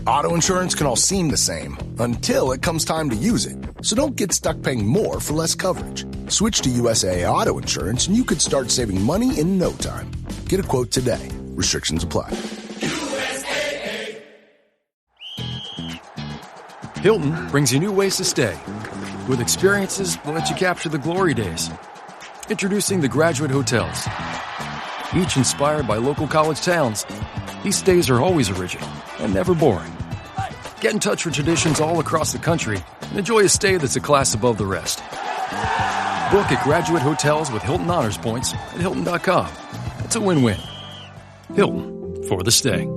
Auto insurance can all seem the same until it comes time to use it. So don't get stuck paying more for less coverage. Switch to USAA Auto Insurance and you could start saving money in no time. Get a quote today. Restrictions apply. USAA. Hilton brings you new ways to stay. With experiences that let you capture the glory days. Introducing the Graduate Hotels. Each inspired by local college towns, these stays are always original and never boring. Get in touch with traditions all across the country and enjoy a stay that's a class above the rest. Book at Graduate Hotels with Hilton Honors Points at Hilton.com. It's a win-win. Hilton, for the stay.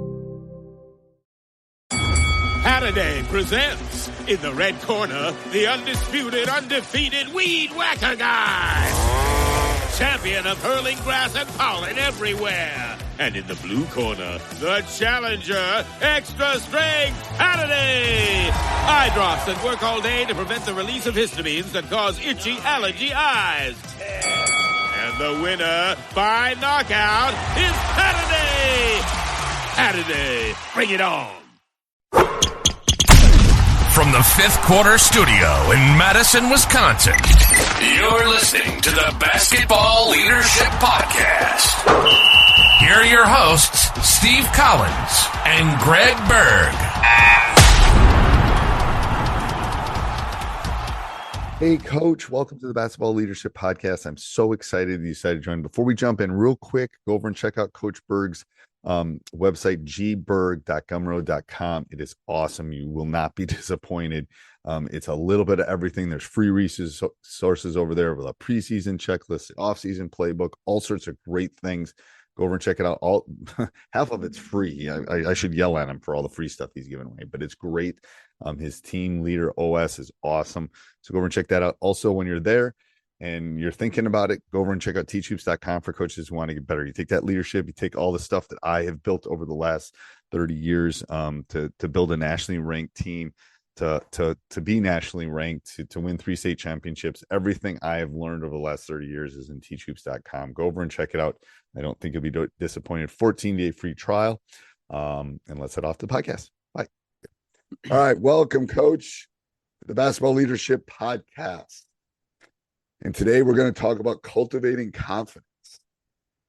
Halliday presents, in the red corner, the undisputed, undefeated Weed Whacker Guy. Champion of hurling grass and pollen everywhere. And in the blue corner, the challenger, extra strength Halliday. Eye drops that work all day to prevent the release of histamines that cause itchy allergy eyes. And the winner by knockout is Halliday. Halliday, bring it on. From the Fifth Quarter Studio in Madison, Wisconsin, you're listening to the Basketball Leadership Podcast. Here are your hosts, Steve Collins and Greg Berg. Hey, Coach. Welcome to the Basketball Leadership Podcast. I'm so excited you decided to join. Before we jump in, real quick, go over and check out Coach Berg's website, gberg.gumroad.com. It is awesome. You will not be disappointed. It's a little bit of everything. There's free resources over there with a preseason checklist, the offseason playbook, all sorts of great things. Go over and check it out. All half of it's free. I should yell at him for all the free stuff he's giving away, but it's great. His team leader OS is awesome. So go over and check that out. Also, when you're there and you're thinking about it, go over and check out teachhoops.com for coaches who want to get better. You take that leadership, you take all the stuff that I have built over the last 30 years to build a nationally ranked team, to be nationally ranked, to win 3 state championships. Everything I have learned over the last 30 years is in teachhoops.com. Go over and check it out. I don't think you'll be disappointed. 14-day free trial. And let's head off to the podcast. Bye. All right. Welcome, Coach, to the Basketball Leadership Podcast. And today we're going to talk about cultivating confidence.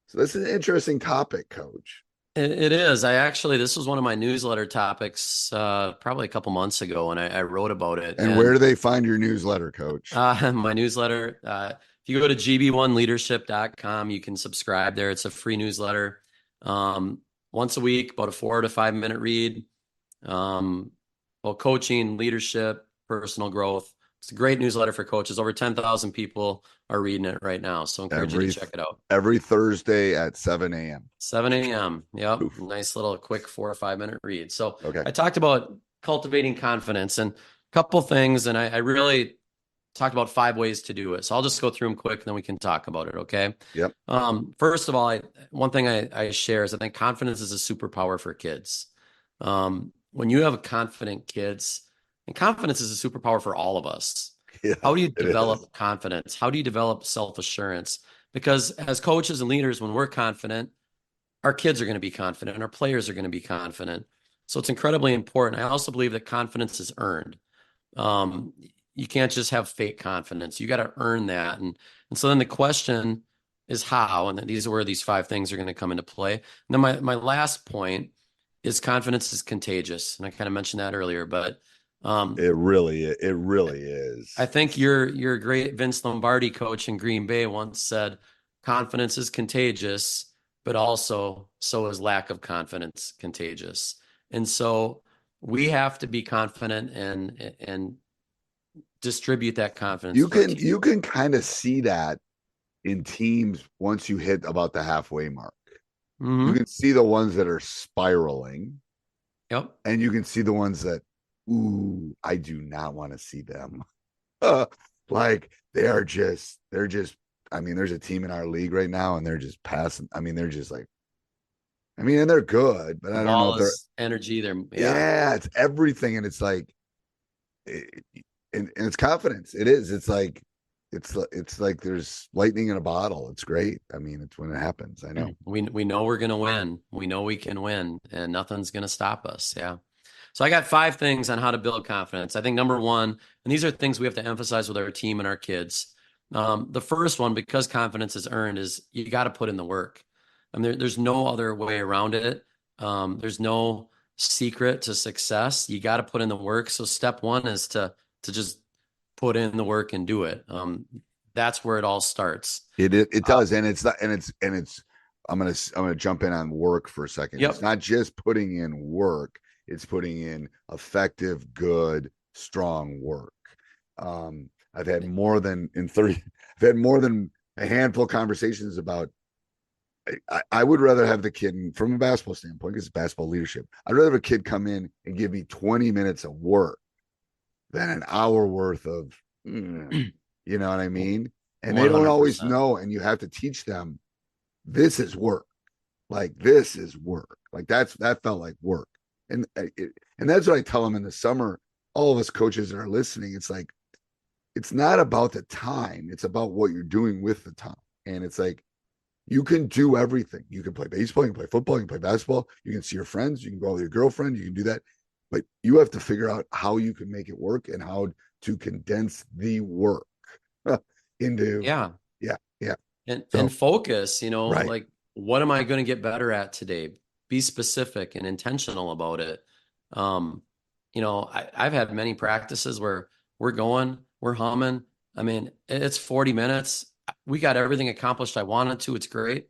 So this is an interesting topic, Coach. It is. This was one of my newsletter topics probably a couple months ago, and I wrote about it. And where do they find your newsletter, Coach? My newsletter, if you go to gb1leadership.com, you can subscribe there. It's a free newsletter. Once a week, about a 4 to 5 minute read. Well, coaching, leadership, personal growth. It's a great newsletter for coaches. Over 10,000 people are reading it right now. So I encourage you to check it out. Every Thursday at 7 a.m. 7 a.m. Yep. Oof. Nice little quick 4 or 5 minute read. So okay. I talked about cultivating confidence and a couple things, and I really talked about 5 ways to do it. So I'll just go through them quick and then we can talk about it. Okay. Yep. First of all, one thing I share is I think confidence is a superpower for kids. When you have confident kids, and confidence is a superpower for all of us. Yeah, how do you develop confidence? How do you develop self-assurance? Because as coaches and leaders, when we're confident, our kids are going to be confident and our players are going to be confident. So it's incredibly important. I also believe that confidence is earned. You can't just have fake confidence. You got to earn that. And so then the question is how, and these are where these 5 things are going to come into play. And then my last point is confidence is contagious. And I kind of mentioned that earlier, but it really is. I think your great Vince Lombardi coach in Green Bay once said, confidence is contagious, but also so is lack of confidence contagious. And so we have to be confident and distribute that confidence. You can kind of see that in teams once you hit about the halfway mark. Mm-hmm. You can see the ones that are spiraling. Yep. And you can see the ones that, ooh, I do not want to see them. Like they're just, I mean, there's a team in our league right now and they're just passing. I mean, they're just like, and they're good, but I don't know if they're energy. Yeah, it's everything. And it's like, and it's confidence. It is. It's like there's lightning in a bottle. It's great. I mean, it's when it happens. I know. We know we're going to win. We know we can win and nothing's going to stop us. Yeah. So I got 5 things on how to build confidence. I think number one, and these are things we have to emphasize with our team and our kids. The first one, because confidence is earned, is you got to put in the work. I mean, there's no other way around it. There's no secret to success. You got to put in the work. So step one is to just put in the work and do it. That's where it all starts. It does, and it's not, and it's. I'm gonna jump in on work for a second. Yep. It's not just putting in work; it's putting in effective, good, strong work. I've had more than I've had more than a handful of conversations about. I would rather have the kid, from a basketball standpoint, because it's basketball leadership. I'd rather have a kid come in and give me 20 minutes of work than an hour worth of, you know what I mean? And they don't 100%. always know, and you have to teach them this is work. Like, this is work. Like, that felt like work. And that's what I tell them in the summer. All of us coaches that are listening, it's like, it's not about the time. It's about what you're doing with the time. And it's like, you can do everything. You can play baseball, you can play football, you can play basketball, you can see your friends, you can go with your girlfriend, you can do that. But you have to figure out how you can make it work and how to condense the work into and focus, right. like, what am I going to get better at today? Be specific and intentional about it. I've had many practices where we're humming. I mean, it's 40 minutes. We got everything accomplished I wanted to. It's great.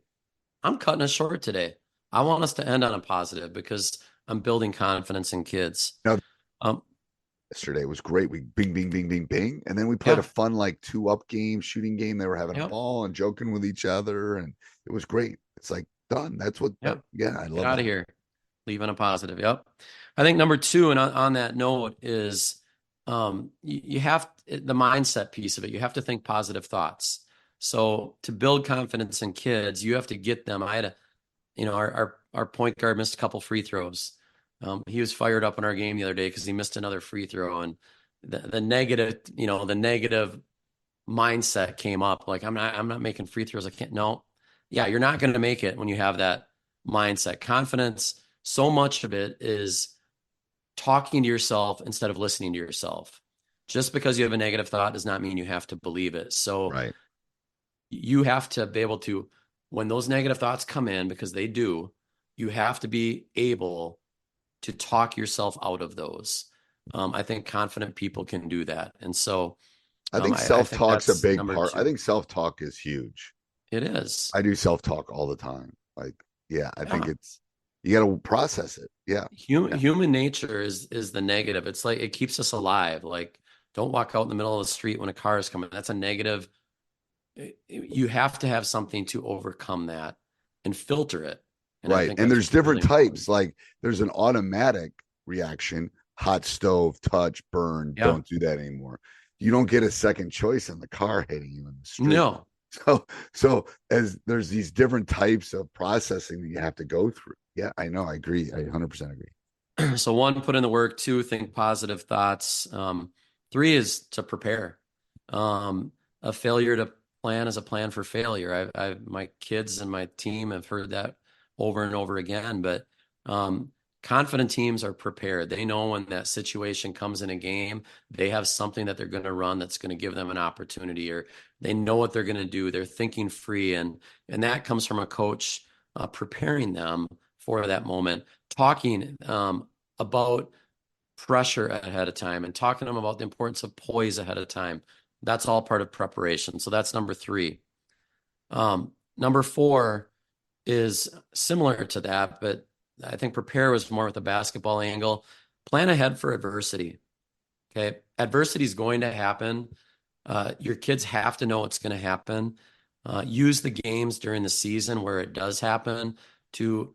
I'm cutting it short today. I want us to end on a positive because I'm building confidence in kids. Now, yesterday was great. We bing, bing, bing, bing, bing. And then we played a fun, like, 2-up game, shooting game. They were having a ball and joking with each other. And it was great. It's like, done. That's what, I love Get out of here. Leaving a positive. Yep. I think number 2, and on that note, is you have the mindset piece of it. You have to think positive thoughts. So to build confidence in kids, you have to get them. I had our point guard missed a couple free throws. He was fired up in our game the other day because he missed another free throw, and the negative mindset came up. Like, I'm not making free throws. I can't. No, yeah, you're not going to make it when you have that mindset. Confidence, so much of it is talking to yourself instead of listening to yourself. Just because you have a negative thought does not mean you have to believe it. So right. You have to be able to, when those negative thoughts come in, because they do, you have to be able to talk yourself out of those. I think confident people can do that. And so I think self-talk's a big part. 2. I think self-talk is huge. It is. I do self-talk all the time. Like, I think you got to process it. Yeah. Human nature is the negative. It's like, it keeps us alive. Like, don't walk out in the middle of the street when a car is coming. That's a negative. You have to have something to overcome that and filter it. And right. And there's different types. Like, there's an automatic reaction, hot stove, touch, burn. Don't do that anymore. You don't get a second choice in the car hitting you in the street. No. So as there's these different types of processing that you have to go through. Yeah, I know. I agree. I 100% agree. So 1, put in the work. 2, think positive thoughts. 3 is to prepare. A failure to plan is a plan for failure. My kids and my team have heard that over and over again, but confident teams are prepared. They know when that situation comes in a game, they have something that they're going to run that's going to give them an opportunity, or they know what they're going to do. They're thinking free, and that comes from a coach preparing them for that moment, talking about pressure ahead of time and talking to them about the importance of poise ahead of time. That's all part of preparation. So that's number 3. Number 4 is similar to that, but I think prepare was more with a basketball angle. Plan ahead for adversity. Okay. Adversity is going to happen. Your kids have to know it's going to happen. Use the games during the season where it does happen to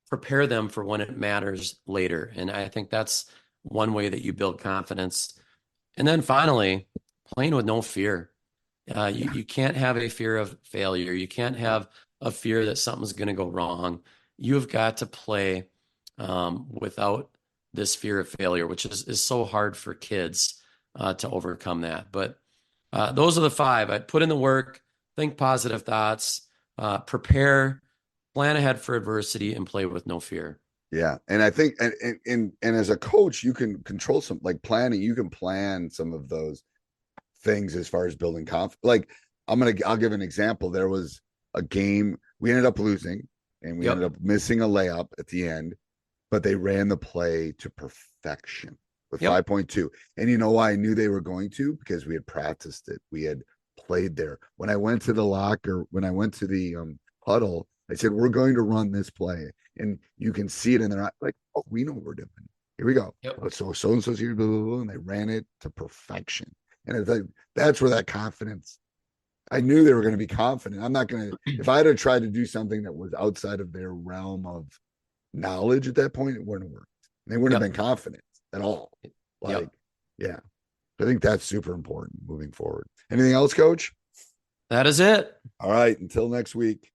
prepare them for when it matters later. And I think that's one way that you build confidence. And then finally, playing with no fear. You can't have a fear of failure. You can't have a fear that something's going to go wrong. You've got to play without this fear of failure, which is so hard for kids to overcome that. But those are the 5. I put in the work, think positive thoughts, prepare, plan ahead for adversity, and play with no fear. Yeah. And I think, and as a coach, you can control some like planning. You can plan some of those things as far as building confidence. Like I'll give an example. There was a game we ended up losing and we ended up missing a layup at the end, but they ran the play to perfection with 5.2. And you know why I knew they were going to? Because we had practiced it. We had played there. When I went to the locker, when I went to the huddle, I said, we're going to run this play. And you can see it in their eye, like, oh, we know what we're doing. Here we go. So-and-so's here, blah, blah, blah, and they ran it to perfection. And it's like, that's where that confidence, I knew they were going to be confident. I'm not going to, if I had tried to do something that was outside of their realm of knowledge at that point, it wouldn't have worked. They wouldn't have been confident at all. Like, yeah. I think that's super important moving forward. Anything else, Coach? That is it. All right. Until next week.